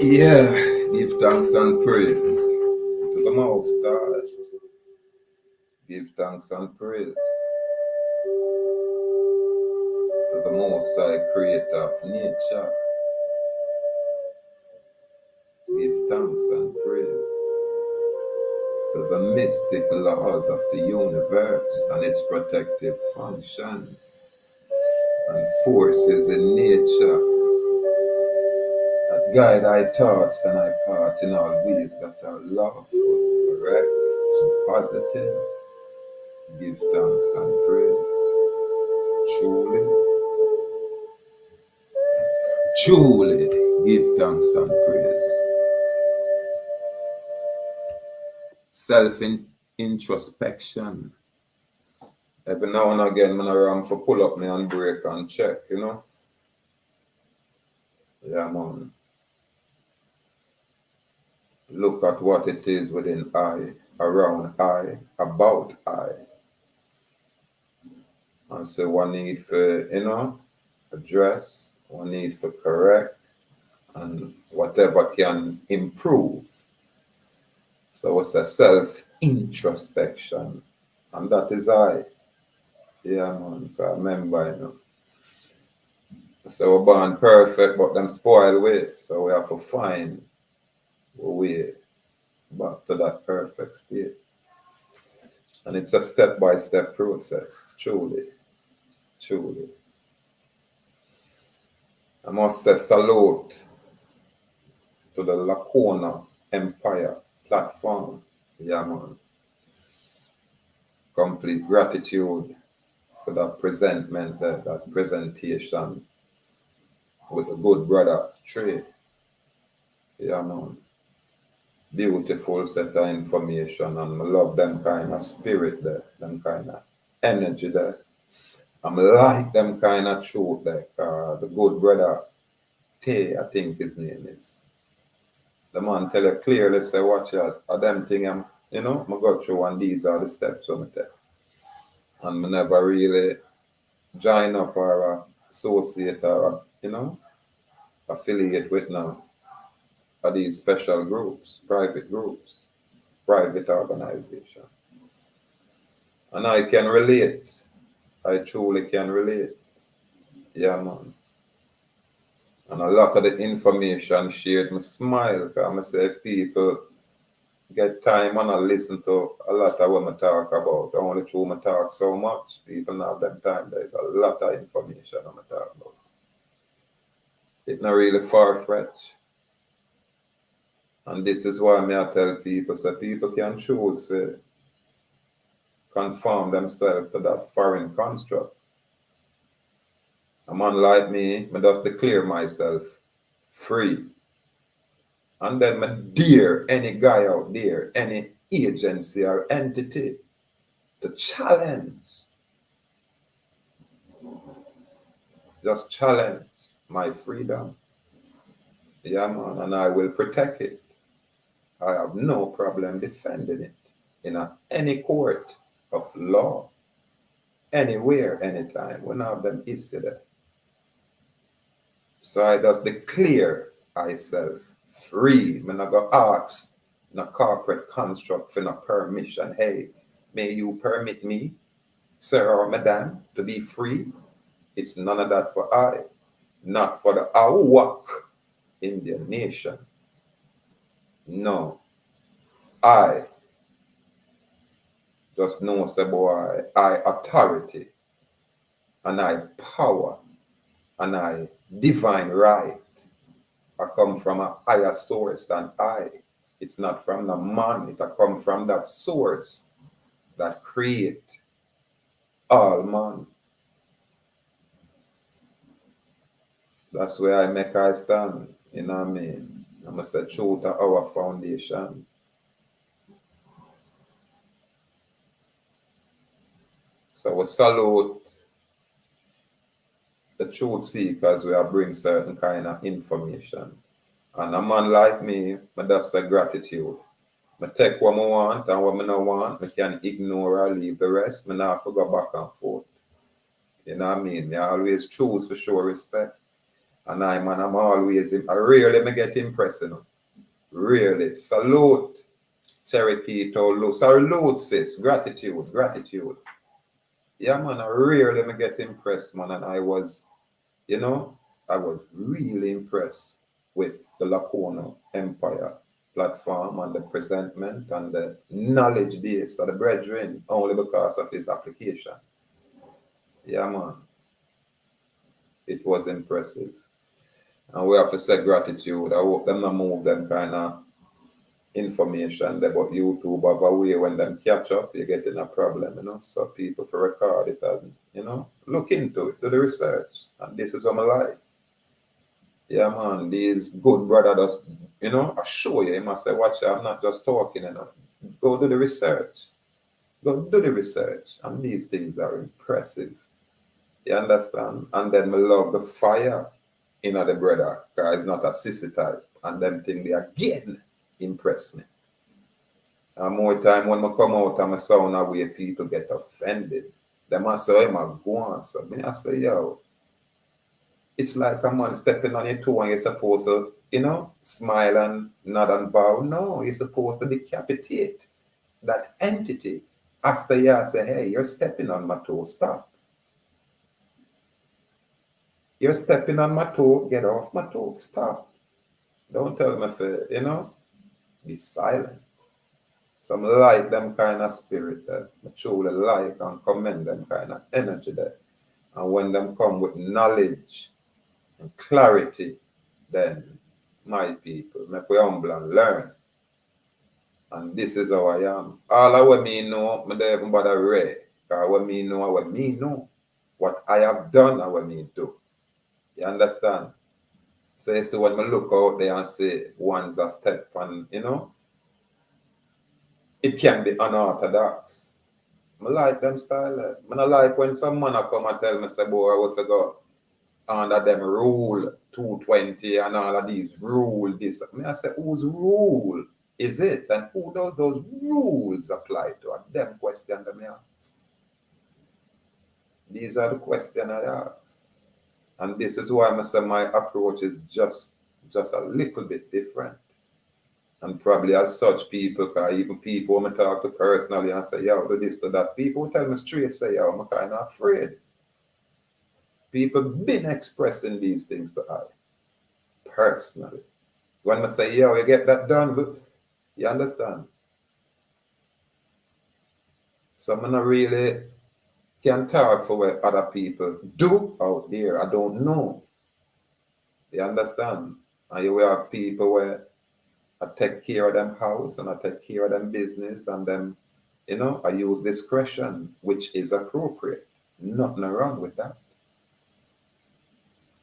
Yeah, give thanks and praise to the Most High. Give thanks and praise to the Most High, Creator of nature. Give thanks and praise to the mystic laws of the universe and its protective functions and forces in nature that guide our thoughts and our part in all ways that are lawful, correct, and positive. Give thanks and praise. Truly give thanks and praise. Self-introspection. Every now and again, I'm around for pull up me and break and check, you know? Yeah, man. Look at what it is within I, around I, about I. And so one need for, address, one need for correct, and whatever can improve. So it's a self-introspection. And that is I. Yeah, man. I remember, So we're born perfect, but them spoil way. So we have to find a way back to that perfect state. And it's a step-by-step process, truly. Truly. I must say salute to the Lacona Empire platform. Yeah, man. Complete gratitude for that presentment, that presentation with the good brother Trey. Yeah, man. Beautiful set of information, and I love them kind of spirit there, them kind of energy there. I like them kind of truth there. The good brother Tay, I think his name is. The man tell you clearly, say, watch out, them thing I go through, and these are the steps of it. And I never really join up or associate or, affiliate with now are these special groups, private organization. And I can relate. I truly can relate. Yeah, man. And a lot of the information shared, me smile, because I say if people get time and I listen to a lot of what I talk about, only through I talk so much, people have them time. There's a lot of information I talk about. It's not really far-fetched. And this is why I tell people, so people can choose to conform themselves to that foreign construct. A man like me, I just declare myself free. And then I dare any guy out there, any agency or entity to challenge. Just challenge my freedom. Yeah, man, and I will protect it. I have no problem defending it in any court of law, anywhere, anytime. We don't have them issue there. So I just declare myself free. I'm not going to ask no corporate construct for no permission. Hey, may you permit me, sir or madam, to be free? It's none of that for I. Not for the AhuuakhIndianNation. No. I just know, say, boy, I authority, and I power, and I divine right. I come from a higher source than I. It's not from the man. It come from that source that create all man. That's where I make I stand. You know what I mean? I must say true to our foundation. So we salute the truth seekers where I bring certain kind of information. And a man like me, I just say gratitude. I take what I want and what I don't want. I can ignore or leave the rest. I not go back and forth. You know what I mean? I always choose for show respect. And I'm always, I rarely me get impressed, you know. Really. Salute, Cherokee, salute, sis. Gratitude, gratitude. Yeah, man, I rarely me get impressed, man. And I was, you know, I was really impressed with the Lacona Empire platform and the presentment and the knowledge base of the brethren only because of his application. Yeah, man. It was impressive. And we have to say gratitude. I hope them not move them kind of information there, but YouTube have a way when them catch up, you get in a problem, you know. So people for record it and, you know, look into it, do the research. And this is what I like. Yeah, man, these good brothers, you know, I show you, you must say, watch, I'm not just talking, you know. Go do the research. Go do the research. And these things are impressive. You understand? And then we love the fire in the brother, because it's not a sissy type. And them thing they again impress me. And more time when I come out and I sound away, people get offended. They must say, I'm a go on. So I say, yo, it's like a man stepping on your toe and you're supposed to, you know, smile and nod and bow. No, you're supposed to decapitate that entity after you say, hey, you're stepping on my toe, stop. You're stepping on my toe, get off my toe, stop. Don't tell me, you know, be silent. Some like them kind of spirit there. I truly like and commend them kind of energy there. And when them come with knowledge and clarity, then my people, make we humble and learn. And this is how I am. All of what me know, I don't even bother read. Because what me know, what me know. What I have done, and what me do. You understand? So you see when I look out there and say one's a step and, you know, it can be unorthodox. I like them style. I don't like when some man come and tell me, say, boy, we forgot under them rule 220 and all of these rule this. I say, whose rule is it? And who does those rules apply to? And them question them ask. These are the questions I ask. And this is why I say my approach is just a little bit different. And probably as such people, because even people when I talk to personally and say, yo, do this, do that, people tell me straight, say, yo, I'm kind of afraid. People been expressing these things to I, personally. When I say, yo, you get that done, you understand? So I'm not really can talk for what other people do out there. I don't know. You understand? And you will have people where I take care of them house and I take care of them business and them, you know, I use discretion, which is appropriate. Nothing wrong with that.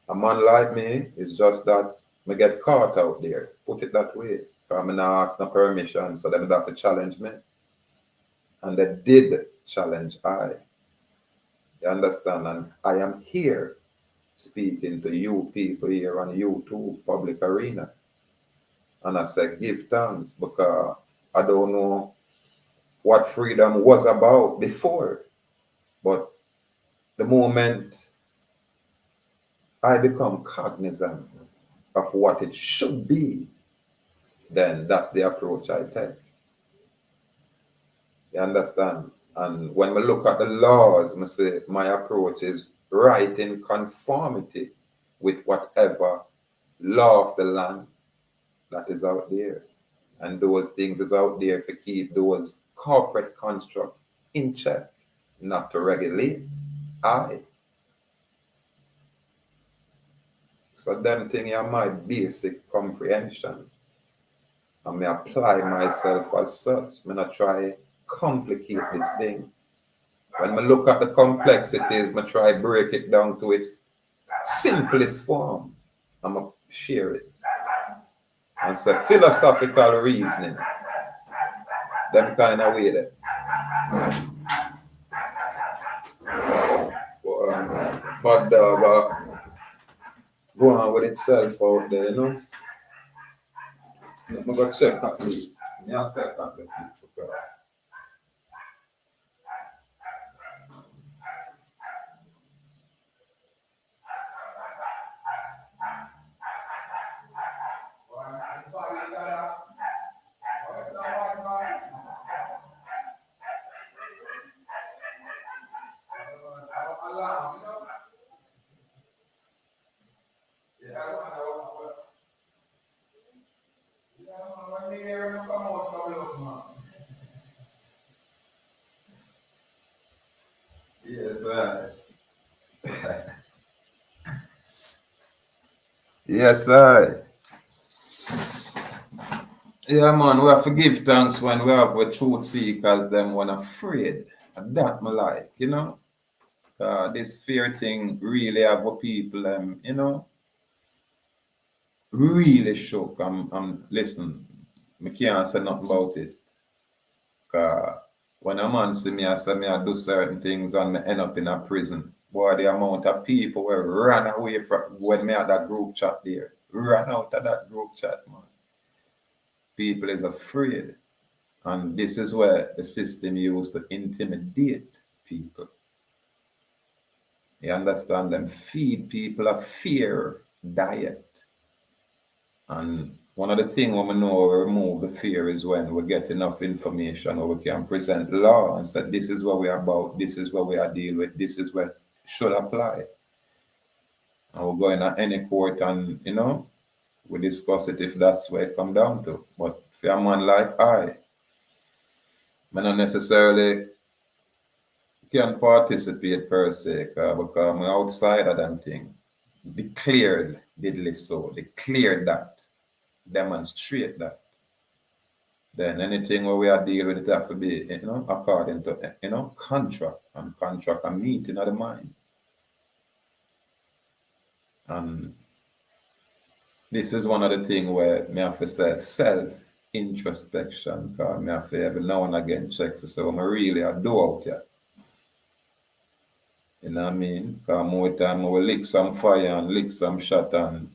A man like me is just that me get caught out there. Put it that way. Because I not ask no permission, so them have to challenge me. And they did challenge I. You understand? And I am here speaking to you people here on YouTube, public arena. And I say, give thanks because I don't know what freedom was about before. But the moment I become cognizant of what it should be, then that's the approach I take. You understand? And when we look at the laws, I say my approach is right in conformity with whatever law of the land that is out there. And those things is out there to keep those corporate construct in check, not to regulate. So them thing are my basic comprehension. And me apply myself as such. Me not try complicate this thing. When I look at the complexities, I try break it down to its simplest form. I'm going to share it. And say philosophical reasoning. Them kind of way there. Hot dog go on with itself out there, you know. Let me go check at this. Yeah, check at the people. Yes, sir. Yes, sir. Yeah, man, we have to give thanks when we have the truth seekers, them when afraid. And that me like, you know. This fear thing really have a people, you know, really shook. Listen, I can't say nothing about it. When a man see me, I say me I do certain things and me end up in a prison. Boy, the amount of people will run away from when me had that group chat there. Run out of that group chat, man. People is afraid. And this is where the system used to intimidate people. You understand them? Feed people a fear diet. And one of the things when we know we remove the fear is when we get enough information or we can present law and say this is what we are about, this is what we are dealing with, this is what should apply. And we go in at any court and you know we discuss it if that's where it come down to. But for a man like I not necessarily can participate per se because I'm outside of them thing. Declared diddly so, declared that, demonstrate that. Then anything where we are dealing with it have to be, you know, according to, you know, contract and contract and meeting of the mind. And this is one of the things where me have to say self introspection, because me have to every now and again check for so I really I do out here. You know what I mean? Because more time I will lick some fire and lick some shot and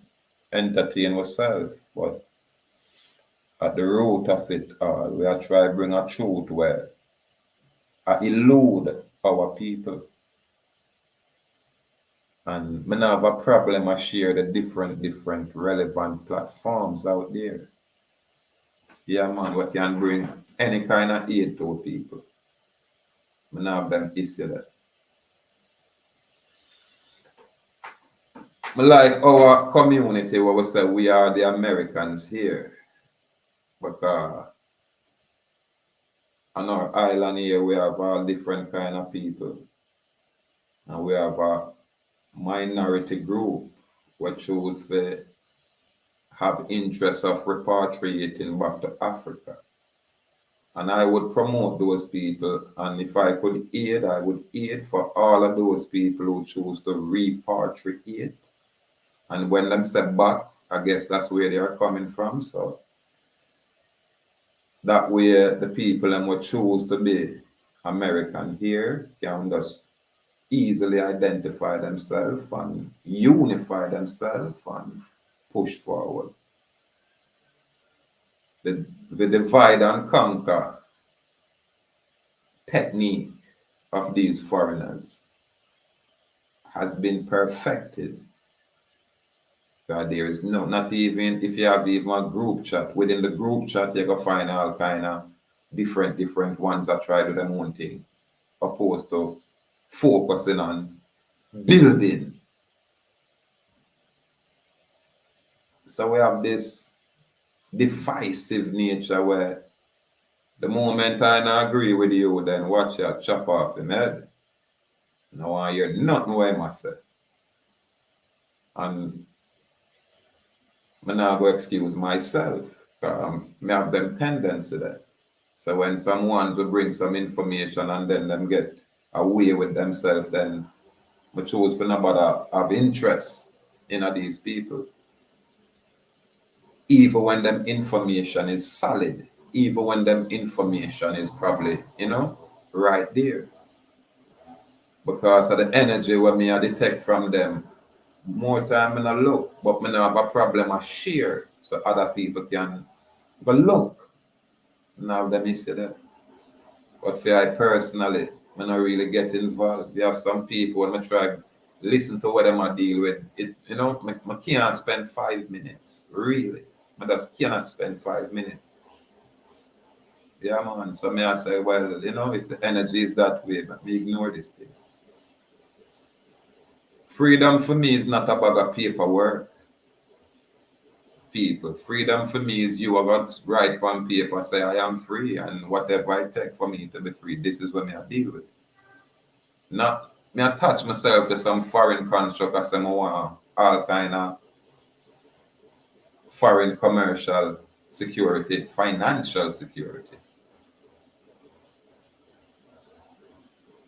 entertain ourselves. But at the root of it all, we are trying to bring a truth where I elude our people. And me not have a problem I share the different relevant platforms out there. Yeah man, we can bring any kind of aid to people. Me not have them issue that. Me like our community where we say we are the Americans here. Because on our island here we have all different kind of people. And we have a minority group which choose to have interest of repatriating back to Africa. And I would promote those people. And if I could aid, I would aid for all of those people who choose to repatriate. And when them step back, I guess that's where they are coming from. So that way the people and would choose to be American here can just easily identify themselves and unify themselves and push forward. The divide and conquer technique of these foreigners has been perfected. There is no, not even if you have even a group chat. Within the group chat, you can find all kind of different ones that try to do their own thing, opposed to focusing on building. So we have this divisive nature where the moment I not agree with you, then watch you chop off him head. No, I hear nothing what I must say. And I'm not going to excuse myself. I have them tendency there. So when someone will bring some information and then them get away with themselves, then we choose for nobody have interest in these people. Even when them information is solid, even when them information is probably, you know, right there. Because of the energy when me I detect from them, more time in a look, but me not have a problem I share so other people can go look. Now let me see that. But for I personally, I not really get involved. We have some people when I try listen to what them I deal with. It you know, I can't spend 5 minutes. Really. I just cannot spend 5 minutes. Yeah man. So me I say, well, you know, if the energy is that way, but we ignore this thing. Freedom for me is not a bag of paperwork. People. Freedom for me is you are going to write on paper, say I am free, and whatever I take for me to be free, this is what me I deal with. Not me attach myself to some foreign construct as I want all kind of foreign commercial security, financial security.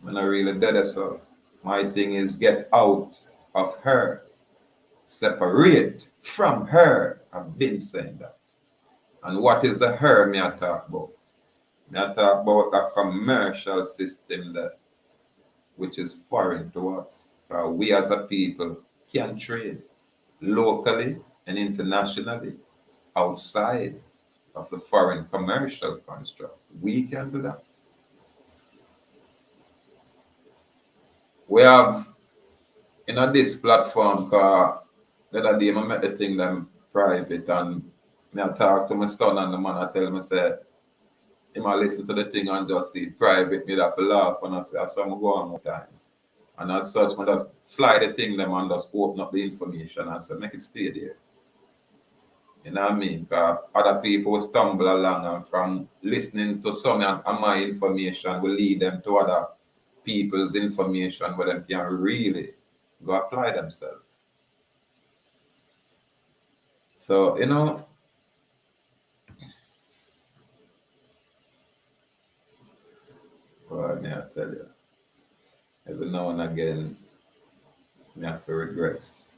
I'm not really dead so. My thing is get out of her. Separate from her. I've been saying that. And what is the her me I talk about? Me I talk about a commercial system that which is foreign to us. We as a people can trade locally and internationally outside of the foreign commercial construct. We can do that. We have this platform called the other day I met the thing them private and me I talk to my son and the man I tell him I say him I listen to the thing and just see it private, me have to laugh and I say I saw me go on more time. And as such, I just fly the thing them and just open up the information and say make it stay there. You know what I mean? Because other people will stumble along and from listening to some of my information will lead them to other people's information where they can really go apply themselves. So, what may I tell you? Every now and again, I have to regress.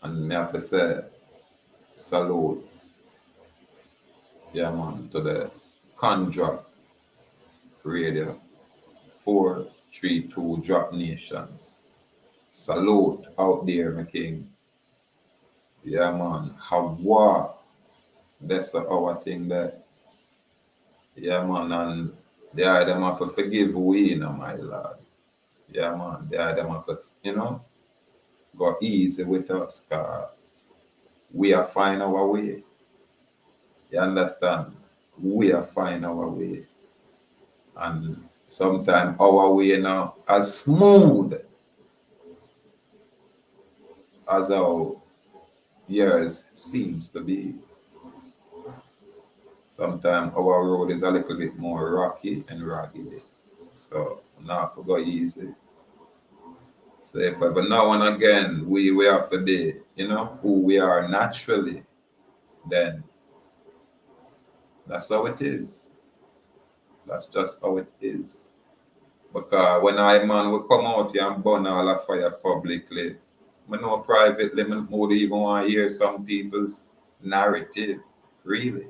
And I have to say, salute, yeah man, to the contract radio 432 Drop Nation. Salute out there, my king. Yeah man, Hawa. That's our thing there. Yeah man, and they are them have to forgive we, my lord. Yeah man, they are them have to, go easy with us, cause we are find our way. You understand? We are find our way. And sometimes our way now as smooth as our years seems to be. Sometimes our road is a little bit more rocky and rugged. So not for go easy. So if ever now and again we have to be, who we are naturally, then that's how it is. That's just how it is. Because when I man will come out here and burn all the fire publicly, I know privately, I would even want to hear some people's narrative, really.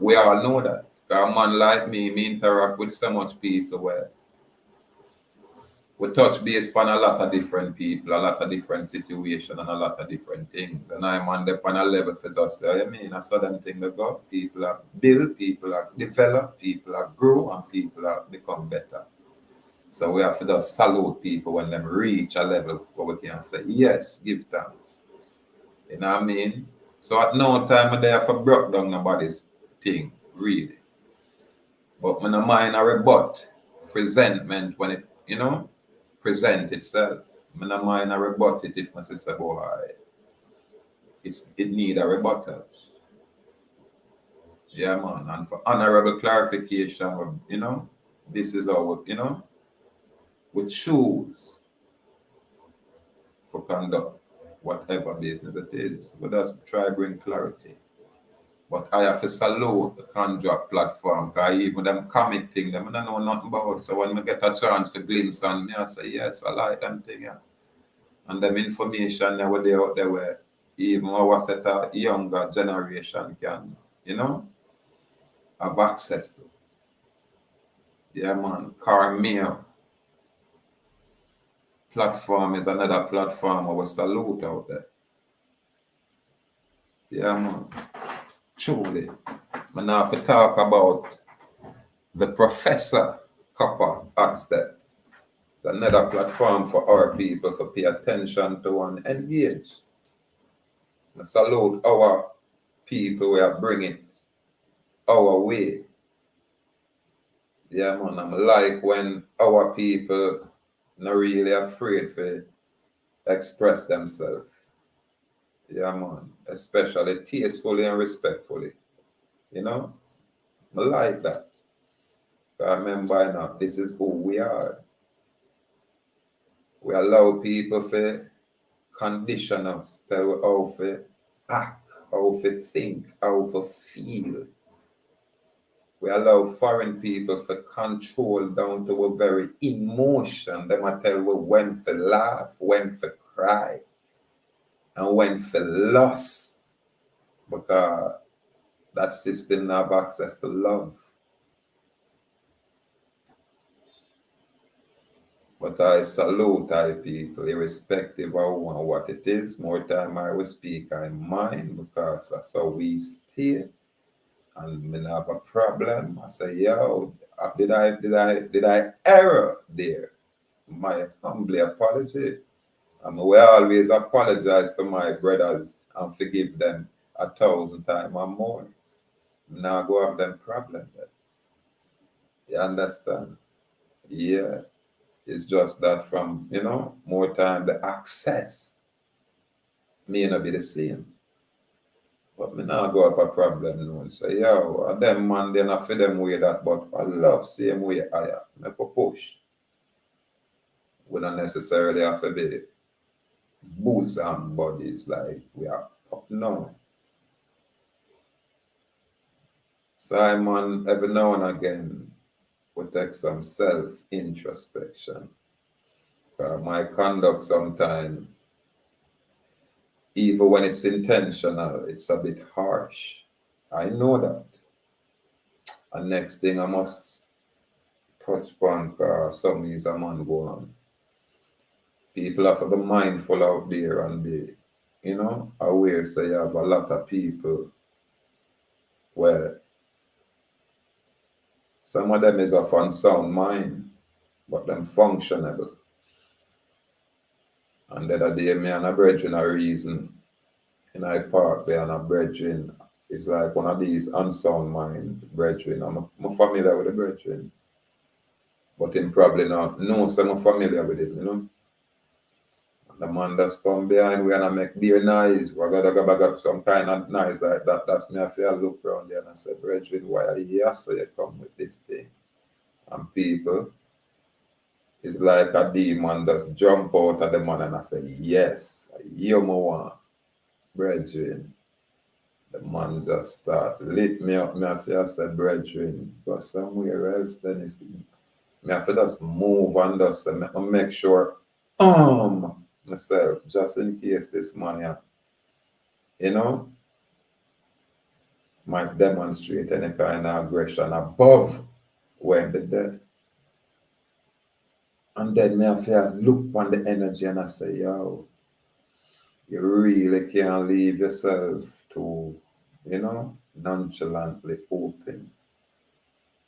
We all know that. Because a man like me interact with so much people where we touch base upon a lot of different people, a lot of different situations, and a lot of different things. And I'm on the on a level for just say, I mean, I saw them thing that go. People are build, people are develop, people are grow, and people are become better. So we have to just salute people when them reach a level where we can say, yes, give thanks. You know what I mean? So at no time I there for broke down nobody's thing, really. But when I mind a rebut, presentment when it, present itself. I don't mind a rebut it if my sister boy it need a rebuttal. Yeah man, and for honorable clarification, this is our, we choose for conduct whatever business it is. We just try bring clarity. But I have to salute the contract platform because even them committing them, I don't know nothing about. So when I get a chance to glimpse on me, I say, yes, I like them thing. Yeah. And them information nowadays out there where even our set of younger generation can, have access to. Yeah, man. Carmel platform is another platform I will salute out there. Yeah, man. Truly. I now have to talk about the Professor Copper Aspect. It's another platform for our people to pay attention to and engage. I salute our people we are bringing our way. Yeah, man, I'm like when our people not really afraid to express themselves. Yeah, man, especially tastefully and respectfully. I like that. I remember now, this is who we are. We allow people to condition us, tell us how to act, how to think, how to feel. We allow foreign people to control down to a very emotion. They might tell we when to laugh, when to cry, and when to lust. Because that system now have access to love. But I salute I people, irrespective of what it is. More time I will speak I mind because that's how we stay. And me not have a problem. I say, yo, did I error there? My humbly apology. And we always apologize to my brothers and forgive them 1,000 times or more. Now go have them problem. You understand? Yeah. It's just that from, more time the access may not be the same. But me now go have a problem now and say, yo, and them man, they not for them way that, but I love same way I am. Me push. We don't necessarily have to be boost and bodies like we are. No. Simon, every now and again, we take some self-introspection. My conduct sometimes, even when it's intentional, it's a bit harsh. I know that. And next thing I must touch upon, some is a man go on. People have to be mindful out there and be, aware. So you have a lot of people where some of them is of unsound mind, but them functionable. And the other day, me and a brethren a reason in I park there and a brethren is like one of these unsound mind brethren. I'm familiar with the brethren. But him probably not know so I'm familiar with him, And the man just come behind we and I make beer noise. We gotta go back up some kind of noise like that. That's me I feel look around there and I say, brethren, why are you here? So you come with this thing. And people, it's like a demon just jump out of the man and I say, yes, you want, brethren. The man just start lit me up. Me I feel say, brethren, go somewhere else. Then if me have to just move and just make sure myself just in case this man here, might demonstrate any kind of aggression above when they dead. And then me have to look on the energy and I say, yo, you really can't leave yourself to, nonchalantly open.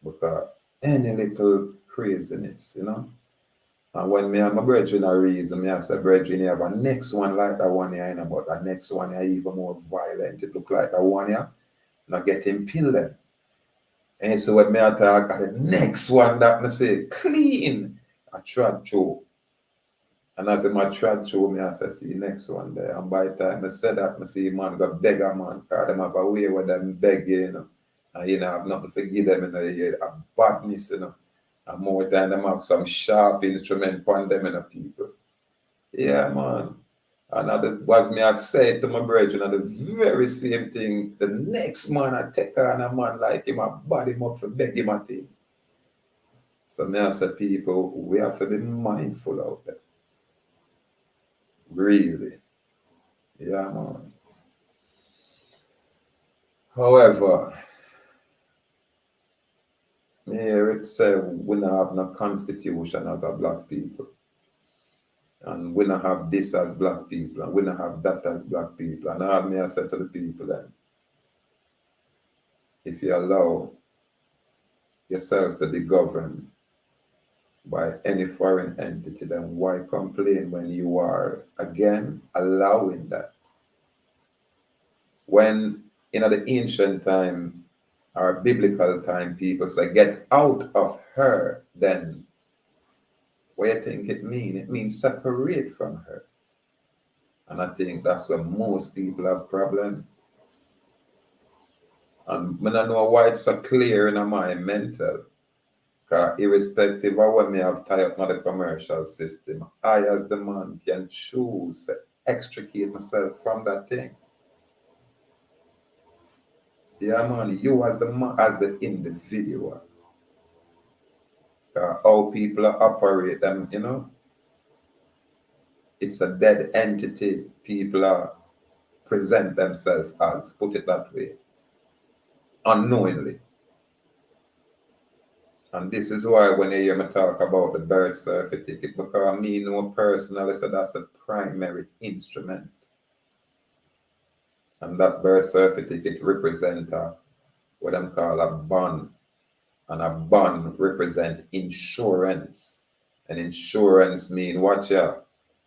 Because any little craziness, And when me and my brethren are reason, me I say, brethren, you have a next one like that one here, but the next one here even more violent. It look like that one here, not getting pilled them. And so when me I talk, the next one that me say, clean, I trod through. And as I trod through, me I say, see next one there. And by the time I said that, I see man got beggar man, because them have a way where them beg, And have nothing to give them, a badness, And more time them have some sharp instrument on them, people. Yeah, man. And that was me I said to my brethren, and the very same thing, the next man I take on a man like him, I body him up for beg him a thing. So me I said, people, we have to be mindful out there. Really. Yeah, man. However, here it says we don't have no constitution as a black people. And we don't have this as black people, and we don't have that as black people. And all me I said to the people then, if you allow yourself to be governed by any foreign entity, then why complain when you are again allowing that? When in the ancient time or biblical time, people say, get out of her, then what do you think it means? It means separate from her. And I think that's where most people have problem. And when I know why it's so clear in my mental, Because irrespective of when me have tie up with the commercial system, I as the man can choose to extricate myself from that thing. Yeah, man, you as the man, as the individual. How people operate them, it's a dead entity. People are present themselves as, put it that way, unknowingly. And this is why when you hear me talk about the birth certificate, because me know personally, so that's the primary instrument. And that birth certificate represents what I'm call a bond. And a bond represent insurance. And insurance mean what ya?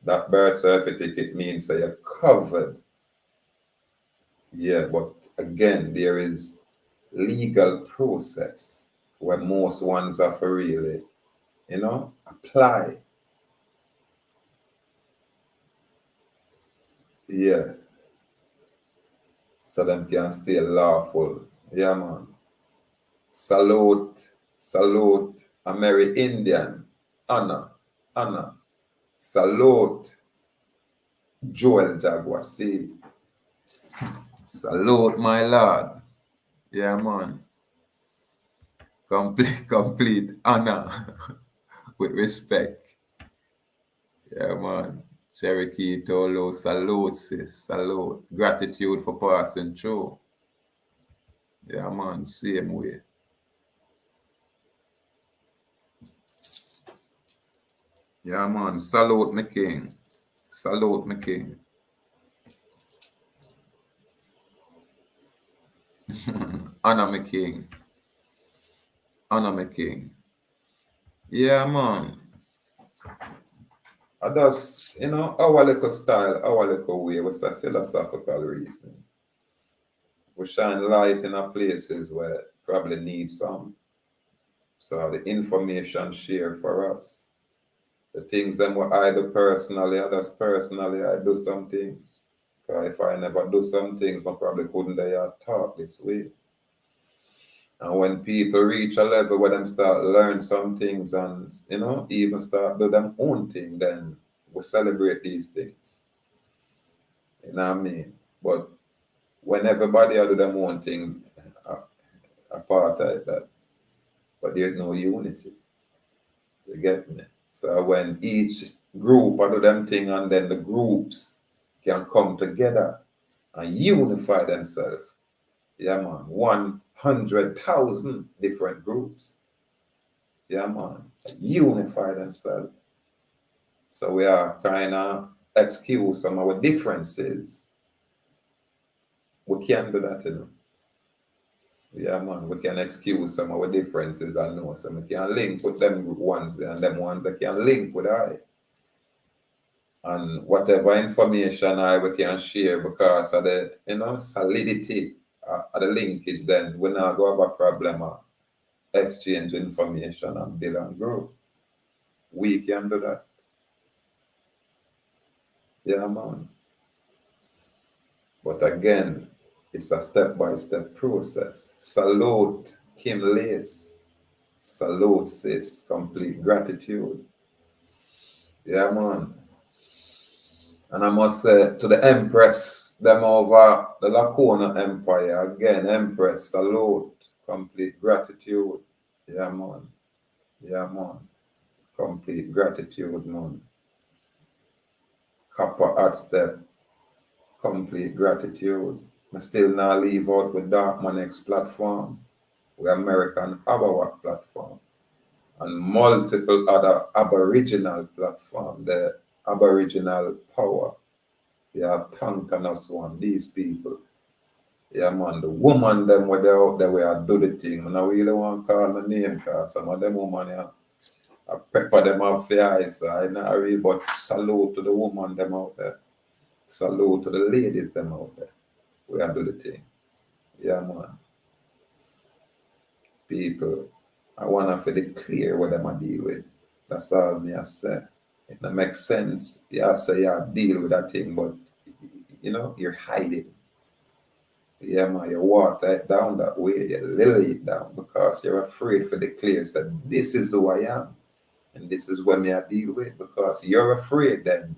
That birth certificate means that you're covered. Yeah, but again, there is legal process where most ones are for really, apply. Yeah, so them can stay lawful. Yeah, man. Salute, salute, Ameri Indian. Anna, Anna. Salute, Joel Jaguasi. Salute, my lord. Yeah, man. Complete honor with respect. Yeah, man. Cherokee Tolo, salute, sis. Salute. Gratitude for passing through. Yeah, man. Same way. Yeah, man. Salute, my king. Salute, my king. Honor, my king. Honor, my king. Yeah, man. I just, our little style, our little way was a philosophical reasoning. We shine light in our places where probably need some. So the information share for us. The things that I do personally, others personally, I do some things. Because if I never do some things, I probably couldn't dare talk this way. And when people reach a level where them start learn some things and, even start do them own thing, then we celebrate these things. You know what I mean? But when everybody do them own thing, apartheid that, but there's no unity. You get me? So when each group do them thing and then the groups can come together and unify themselves. Yeah, man. 100,000 different groups. Yeah, man. Unify themselves. So we are kind of excuse some of our differences. We can do that, Yeah, man. We can excuse some of our differences and know some we can link with them ones and them ones that can link with I. And whatever information we can share because of the solidity of the linkage, then we not go have a problem of exchange information and build and grow. We can do that. Yeah, man. But again, it's a step-by-step process. Salute Kim Lace. Salute sis. Complete gratitude. Yeah, man. And I must say to the Empress, them over the Lacona Empire, again, Empress, salute, complete gratitude. Yeah, man. Yeah, man. Complete gratitude, man. Copper Art Step, complete gratitude. I still not leave out with Darkman X platform, with American Ahuuakh platform, and multiple other Aboriginal platform, the Aboriginal Power. They have Tongue one, these people. Yeah, man, the woman them were there out there where I do the thing. And I really want to call my name because some of them women, yeah, I pepper them off the eyes. So I not really, but salute to the woman them out there. Salute to the ladies them out there. We are do the thing. Yeah, man. People, I want to feel it clear what them I deal with. That's all me I say. It don't make sense. Yeah, I say yeah, deal with that thing, but you're hiding. Yeah, man, you water it down that way, you lily it down because you're afraid for the clear that this is who I am and this is what me I deal with because you're afraid then,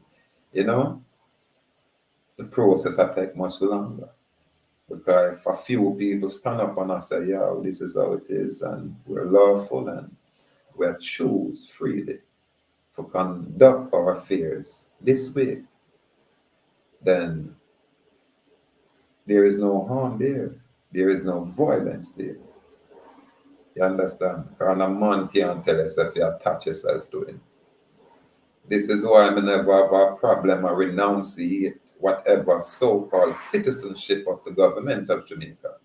you know, the process will take much longer. Because if a few people stand up and I say, yeah, this is how it is, and we're lawful and we're choose freely to conduct our affairs this way, then there is no harm there. There is no violence there. You understand? Because a man can't tell us if you attach yourself to him. This is why I never have a problem or renunciate whatever so-called citizenship of the government of Jamaica.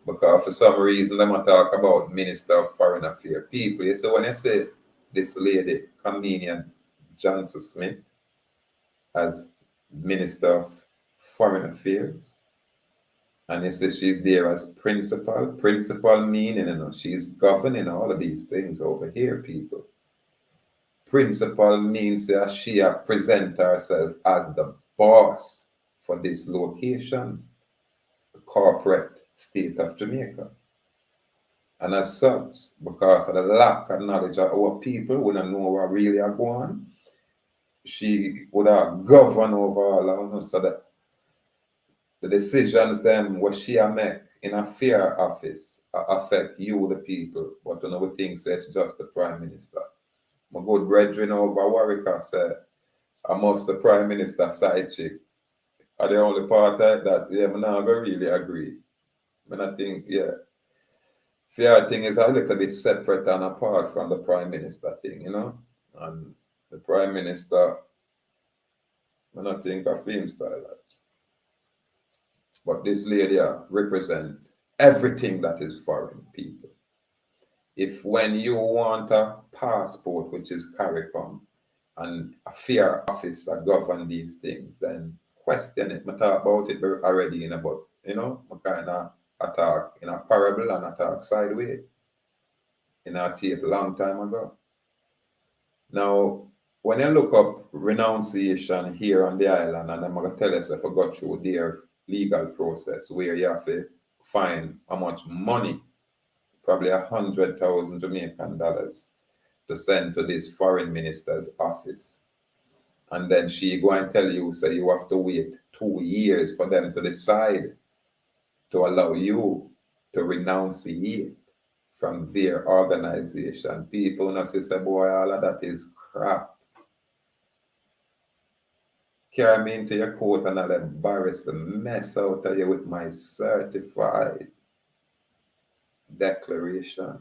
Because for some reason, I'm talk about Minister of Foreign Affairs people. So when I say this lady, comedian Johnson Smith, as Minister of Foreign Affairs, and you say she's there as principal meaning, she's governing all of these things over here, people. Principal means that she present herself as the boss for this location, the corporate state of Jamaica. And as such, because of the lack of knowledge of our people, we don't know what really are going on, she would have governed over all of us so that the decisions then what she make in a fair office affect you, the people, but you know we think it's just the Prime Minister. My good brethren over Warwick said, amongst the Prime Minister side chick, are the only part that yeah, I'm not gonna really agree. But I think, yeah, fair thing is a little bit separate and apart from the Prime Minister thing, And the Prime Minister, I don't think of him style that. But this lady represent everything that is foreign people. If when you want a passport, which is CARICOM, and a fair officer govern these things, then question it. I talk about it already in about, I kind of attack in a parable and attack sideways in a tape a long time ago. Now, when you look up renunciation here on the island, and I'm going to tell us if I got through their legal process where you have to find how much money, probably 100,000 Jamaican dollars, to send to this foreign minister's office. And then she go and tell you, say you have to wait 2 years for them to decide to allow you to renunciate from their organization. People not say, boy, all of that is crap. Carry me into your court and I'll embarrass the mess out of you with my certified declaration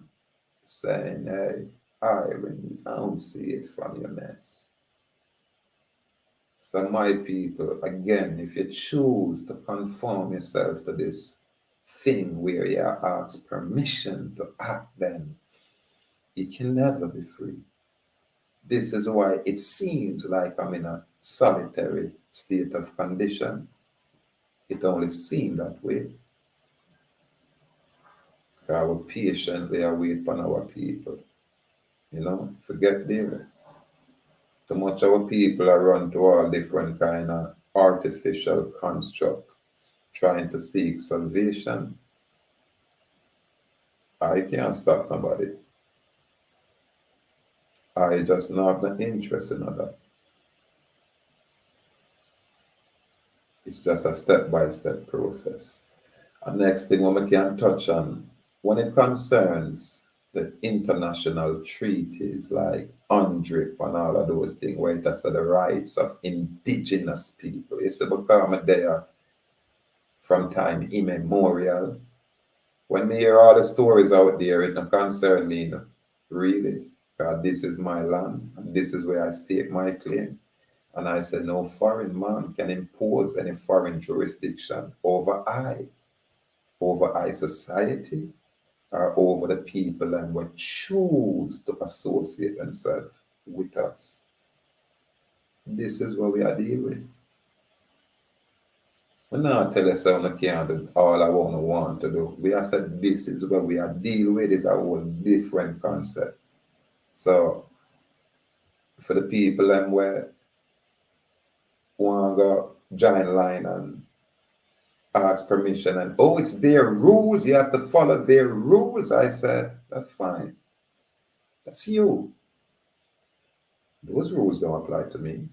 saying, hey, I renunciate from your mess. So my people, again, if you choose to conform yourself to this thing where you ask permission to act, then you can never be free. This is why it seems like I'm in a solitary state of condition. It only seems that way. I will patiently await upon our people. Forget there. Too much of our people are run to all different kind of artificial constructs, trying to seek salvation. I can't stop nobody. I just not have the interest in that. It's just a step-by-step process. And next thing we can touch on, when it concerns the international treaties like UNDRIP and all of those things, where it has the rights of indigenous people, it's become there from time immemorial. When me hear all the stories out there, it don't concern me, really. God, this is my land, and this is where I stake my claim. And I said, no foreign man can impose any foreign jurisdiction over I society, or over the people and what choose to associate themselves with us. This is what we are dealing with. We not tell us how we can't do all I want to do. We have said this is what we are dealing with, is a whole different concept. So for the people and where want to go join line and ask permission and, oh, it's their rules, you have to follow their rules. I said, that's fine. That's you. Those rules don't apply to me.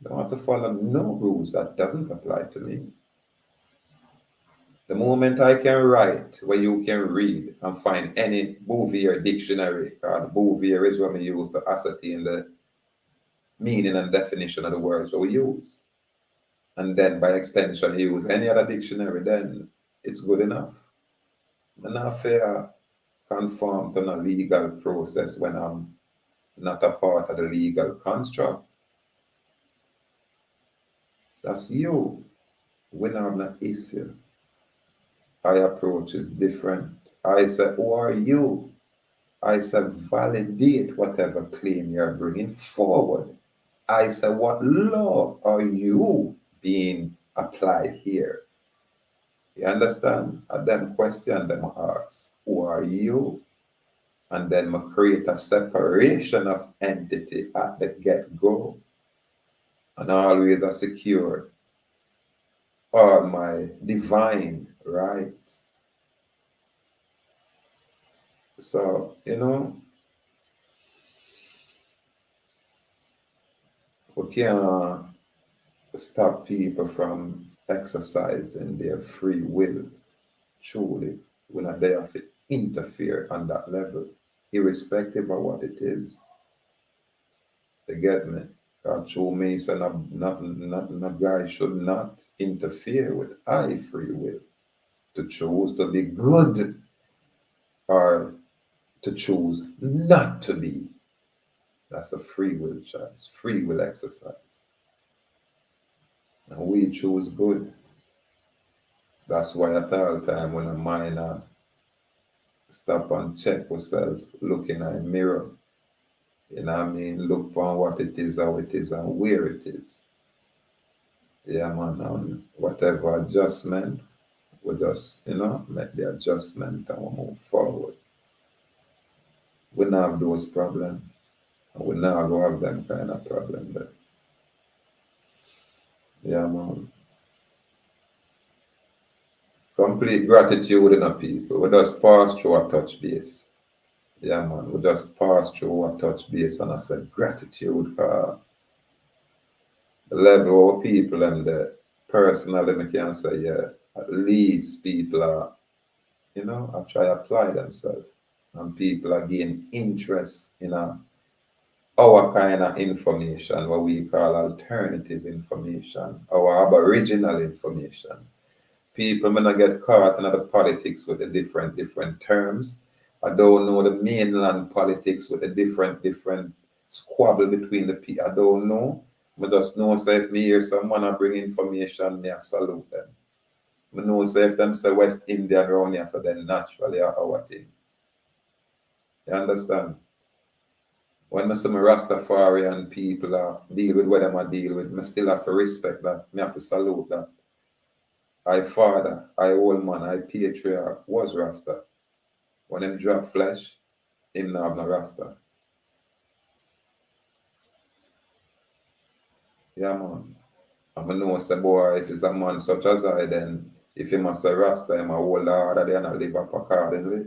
You don't have to follow no rules that doesn't apply to me. The moment I can write where you can read and find any Bouvier dictionary, because Bouvier is what we use to ascertain the meaning and definition of the words that we use. And then by extension use any other dictionary, then it's good enough. I'm not fair conform to a legal process when I'm not a part of the legal construct. That's you. We don't have an issue. My approach is different. I say, who are you? I say, validate whatever claim you're bringing forward. I say, what law are you being applied here? You understand? And then question them ask, who are you? And then I create a separation of entity at the get-go. And always I secure all my divine rights. So, we can't stop people from exercising their free will. Truly, we're not there to interfere on that level, irrespective of what it is. You get me? God show me, so not guy should not interfere with I free will to choose to be good or to choose not to be. That's a free will choice, free will exercise. And we choose good. That's why at all time when a mind stop and check yourself, looking at a mirror, you know what I mean? Look upon what it is, how it is, and where it is. Yeah, man, whatever adjustment, we just, make the adjustment and we move forward. We don't have those problems, and we not go have them kind of problem there. Yeah, man. Complete gratitude in a people. We just pass through a touch base. Yeah, man. We just pass through a touch base and I said gratitude for the level of people and the personally, I can say, yeah, at least people are, I try to apply themselves. And people are gaining interest in our kind of information, what we call alternative information, our aboriginal information. People may not get caught in the politics with the different terms. I don't know the mainland politics with the different squabble between the people. I don't know. I just know say if me hear someone bring information, me I salute them. I know say if them say West Indian around here, so then naturally our thing. You understand? When I see my Rastafarian people deal with what them I deal with, I still have to respect that. I have to salute that. I father, I old man, I patriarch was Rasta. When him drop flesh, him not have no Rasta. Yeah, man. And I know say boy, if it's a man such as I, then if him must say Rasta, him a hold harder than a live up accordingly.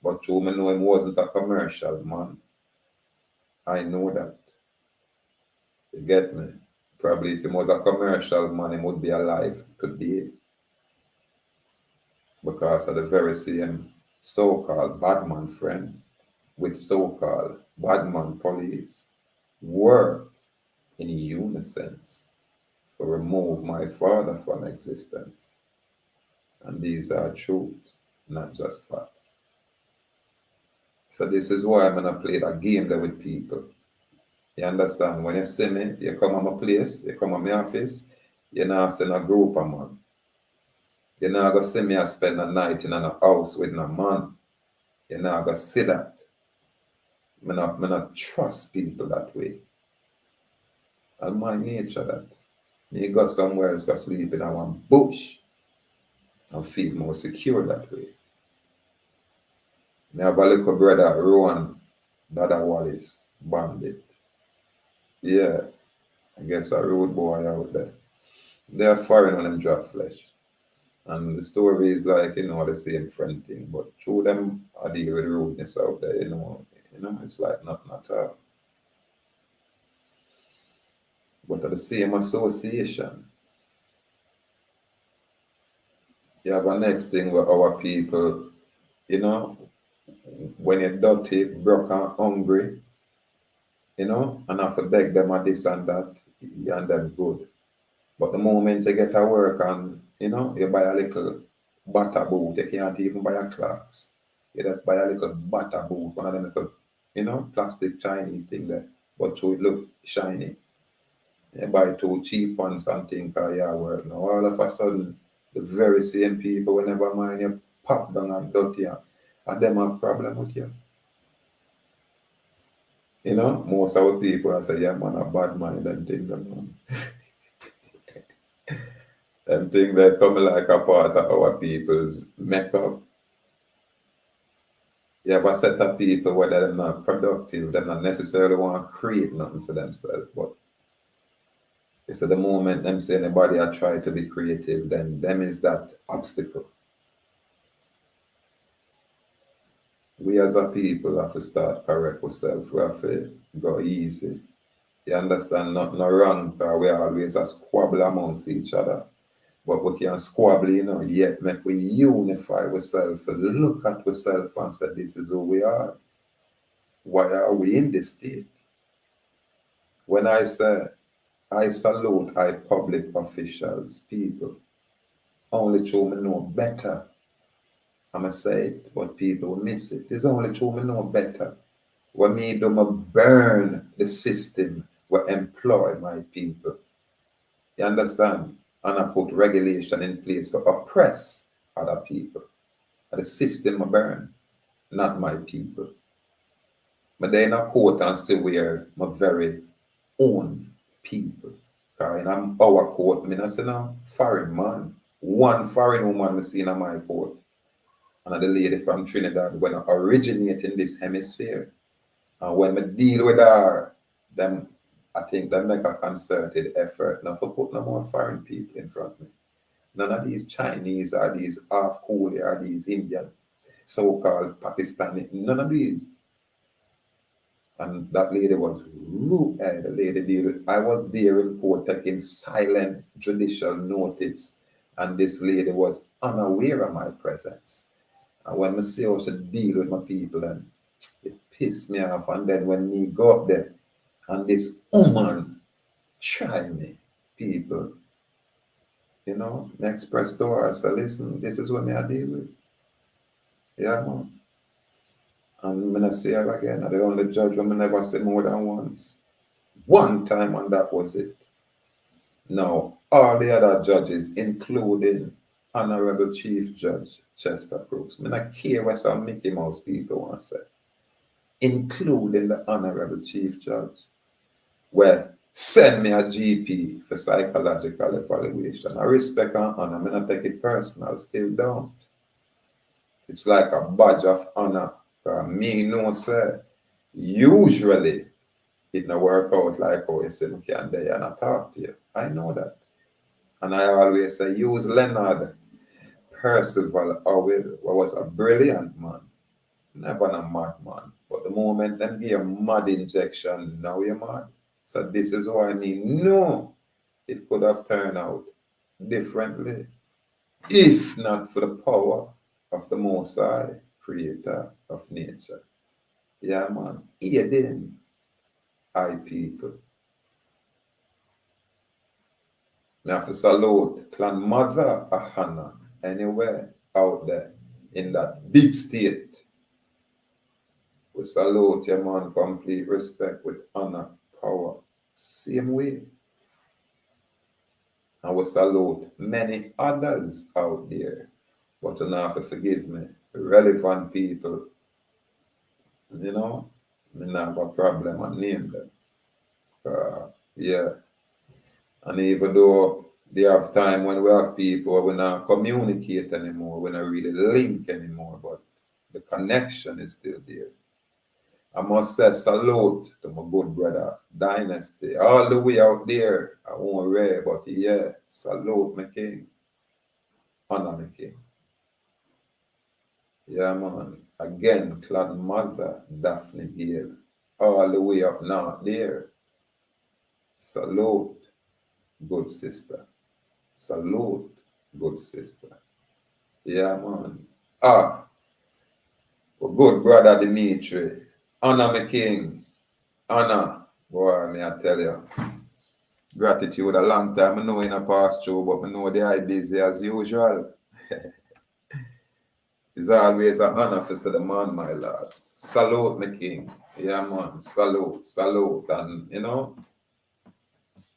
But true, me know him wasn't a commercial man. I know that. You get me? Probably if he was a commercial man, he would be alive today. Because of the very same so-called badman friend with so-called badman police work in unison to remove my father from existence. And these are truth, not just facts. So this is why I'm gonna play that game there with people. You understand? When you see me, you come to my place, you come to my office, you're not seeing a group of man. You're not gonna see me spend a night in a house with no man. You're not gonna see that. I not trust people that way. And my nature that. Me go somewhere else, go sleep in one bush and feel more secure that way. Me have a little brother, Rowan, brother Wallace, bandit. Yeah, I guess a road boy out there. They are foreign when them drop flesh. And the story is like, the same friend thing, but through them I deal with rudeness out there, it's like nothing at all. But at the same association, you have a next thing where our people, you know, when you're dirty, broke and hungry, and have to beg them at this and that, and them good. But the moment you get to work and, you buy a little butter boot, you can't even buy a clocks. You just buy a little butter boot, one of them little, plastic Chinese thing there. But so it look shiny. You buy two cheap ones and think, oh yeah, work. Now all of a sudden, the very same people, whenever mind you pop down and dirty and them have problem with you. Most of the people I say, yeah, man, a bad mind and things, man. Them things that come like a part of our people's makeup. You have a set of people where they're not productive, they're not necessarily want to create nothing for themselves, but it's at the moment them say anybody I try to be creative, then them is that obstacle. We as a people have to start correct ourselves. We have to go easy. You understand? Nothing wrong, because we always a squabble amongst each other. But we can squabble, yet make we unify ourselves, look at ourselves and say, this is who we are. Why are we in this state? When I say, I salute I public officials, people, only through me know better. I'ma say it, but people miss it. It's only through me know better. When me do, me burn the system will employ my people. You understand? And I put regulation in place for oppress other people. And the system I burn, not my people. But they in a court and say we're my very own people. Because in our court, I not say no foreign man. One foreign woman I see in my court. And the lady from Trinidad when I originate in this hemisphere. And when I deal with her, them I think they make a concerted effort not to put no more foreign people in front of me. None of these Chinese or these half coolie or these Indian, so-called Pakistani, none of these. And that lady was rude. The lady deal. I was there in court taking silent judicial notice, and this lady was unaware of my presence. And when I see how she deal with my people, and it pissed me off. And then when me go up there, and this woman try me, people, next press door, I say, listen, this is what me I deal with. Yeah, man. And when I say her again, I the only judge when I never say more than once. One time and that was it. Now, all the other judges, including Honorable Chief Judge Chester Crooks, I don't care what some Mickey Mouse people want to say, including the Honorable Chief Judge, well, send me a GP for psychological evaluation. I respect and honor. I don't take it personal, still don't. It's like a badge of honor. Me no say, usually it no work out like how you say, okay, and they and I talk to you. I know that. And I always say, use Leonard Percival Howell, who was a brilliant man, never a madman. But the moment them give a mad injection, now you're mad. So this is what I mean. No, it could have turned out differently if not for the power of the Most High, creator of nature. Yeah, man. Aiding I people. We have to salute Clan Mother Ahana anywhere out there in that big state. We salute your man, complete respect with honor, power. Same way. And we salute many others out there. But you have to forgive me. Relevant people, me not have a problem and name them. Yeah. And even though they have time when we have people, we not communicate anymore, we not really link anymore, but the connection is still there. I must say salute to my good brother Dynasty, all the way out there. I won't rare, but yeah, salute my king. Honor me king. Yeah, man. Again, Clad Mother, Daphne Gale. All the way up now there. Salute, good sister. Salute, good sister. Yeah, man. Good brother Dimitri. Honor me king. Honor. Boy, me I tell you. Gratitude a long time. I know in a past through, but I know they are busy as usual. It's always an honor for the man, my lord. Salute me king. Yeah, man. Salute, salute. And,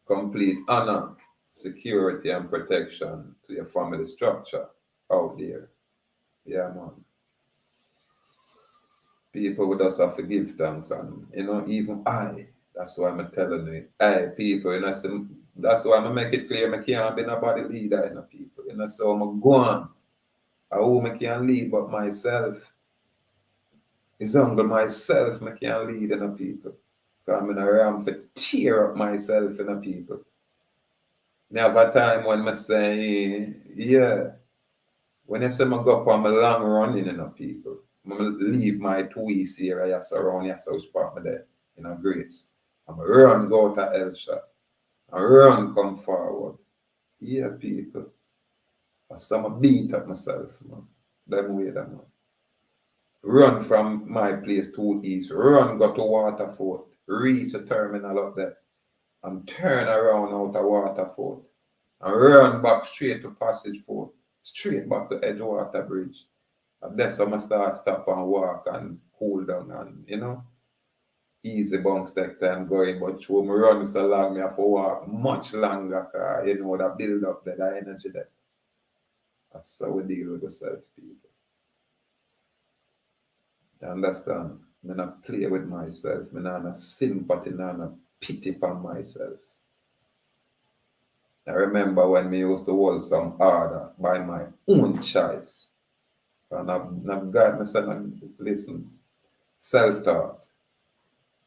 complete honor, security, and protection to your family structure out there. Yeah, man. People would just have to give thanks, and even that's why I'm telling you, people, that's why I make it clear I can't be nobody leader in the people. So I'm going. Who I can lead but myself. It's only myself I can lead in the people. Because I'm in a realm for tear up myself in the people. Me have a time when I say, yeah, when I say I go up on my long running in the people, I leave my 2 weeks here, I around here, so spot me there in a grades. I'm run go to Elsha. I run come forward. Yeah, people. So I beat up myself, man. Them way, that man. Run from my place to east. Run go to Waterford. Reach a terminal up there. And turn around out of Waterford. And run back straight to Passage Fort. Straight back to Edgewater Bridge. And that's how I stop and walk and cool down and easy bounce take time going. But through me run so long, me have to walk much longer because that build up there, that energy there. That's how we deal with ourselves, people. You understand? I not play with myself. I not sympathy, not pity upon myself. I remember when me used to hold some order by my own choice. And I've got me saying, listen, self-taught.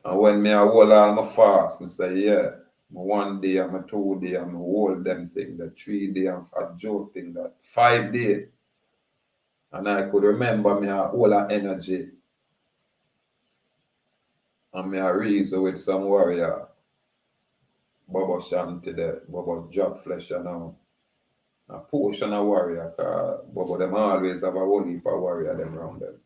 And when me I hold all my fast, I say, yeah, my 1 day and my 2 day and my hold them thing, the 3 day and a joke thing, that 5 day. And I could remember me I hold that energy. And me I reason with some warrior. Baba Shanti there, Baba drop flesh a portion of warrior, cause Baba them always have a whole heap of warrior them around them.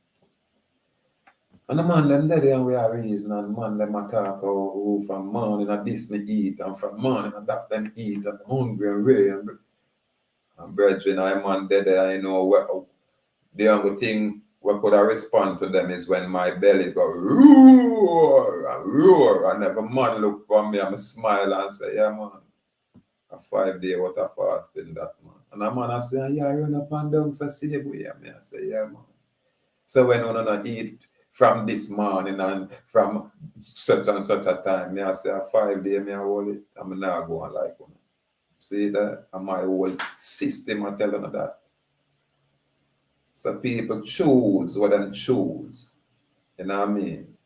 And the man them there and we are reason and man them a talk who from morning at this me eat and from morning at that them eat and hungry and ready and brethren I man there I know what the only thing what could I respond to them is when my belly go roar and every man look for me and I smile and say, yeah man, a 5 day what a fasting that man. And a man I say, yeah, I run up and down so see boy. I say, yeah man. So when one not eat from this morning and from such and such a time, me I say a 5 day me I hold it. I'm not going like one. See that? And my whole system I telling you that. So people choose what they choose. You know what I mean?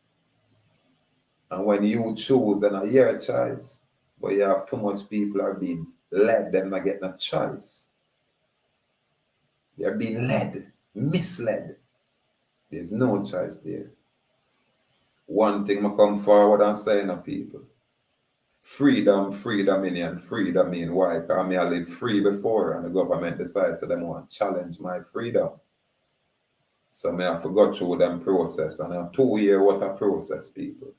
And when you choose, then it's your choice. But you have too much people are being led, them not getting a choice. They're being led, misled. There's no choice there. One thing I come forward and say to people. Freedom in and freedom in why? Because I live free before and the government decides so they want to challenge my freedom. So I have to go through them process and a 2 year what a process, people.